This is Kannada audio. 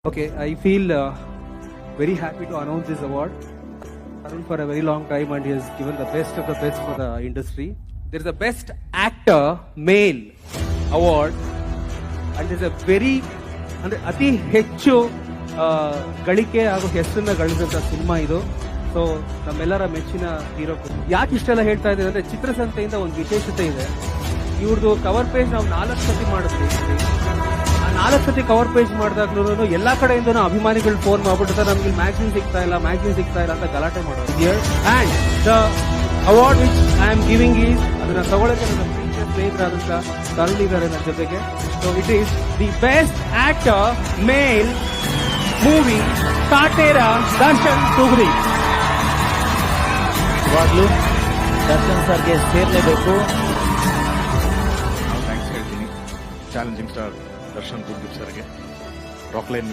Okay, I feel very happy to announce this award. Arun for a very long time and he has given the best of the best for the industry. There is a Best Actor Male Award and there is a very ಅಂದ್ರೆ ಅತಿ ಹೆಚ್ಚು ಗಳಿಕೆ ಹಾಗೂ ಹೆಸರನ್ನ ಗಳಿಸಿದಂತ ಸಿನಿಮಾ ಇದು. ಸೊ ನಮ್ಮೆಲ್ಲರ ಮೆಚ್ಚಿನ ಹೀರೋ. ಯಾಕೆ ಇಷ್ಟೆಲ್ಲ ಹೇಳ್ತಾ ಇದ್ದೇವೆ ಅಂದ್ರೆ ಚಿತ್ರಸಂತೆಯಿಂದ ಒಂದು ವಿಶೇಷತೆ ಇದೆ. ಇವ್ರದ್ದು ಕವರ್ ಪೇಜ್ ನಾವು 4 ಸತಿ ಮಾಡಿದ್ವಿ. ಆ 4 ಸತಿ ಕವರ್ ಪೇಜ್ ಮಾಡಿದಾಗ್ಲೂ ಎಲ್ಲಾ ಕಡೆಯಿಂದ ಅಭಿಮಾನಿಗಳು ಫೋನ್ ಮಾಡ್ಬಿಟ್ಟಿರ್ತಾರೆ, ನಮ್ಗೆ ಮ್ಯಾಗ್ಝಿನ್ ಸಿಗ್ತಾ ಇಲ್ಲ ಅಂತ ಗಲಾಟೆ ಮಾಡೋದು. And the award which I am giving is ಅದನ್ನ ತಗೊಳ್ಳೋಕೆ ನನ್ನ ಪ್ರೀತಿಯ ಸ್ನೇಹಿತರಾದಂತ ತರುಣ್ ಇದ್ದಾರೆ ನನ್ನ ಜೊತೆಗೆ. So it is the best actor male movie Kaatera Darshan ಸುಗ್ರಿ. ಇವಾಗಲೂ ದರ್ಶನ್ ಸರ್ಗೆ ಸೇರ್ಲೇಬೇಕು. ಥ್ಯಾಂಕ್ಸ್ ಹೇಳ್ತೀನಿ ಚಾಲೆಂಜಿಂಗ್ ಸ್ಟಾರ್ ದರ್ಶನ್ ಕುಲ್ದೀಪ್ ಸರ್ಗೆ, ರಾಕ್ಲೈನ್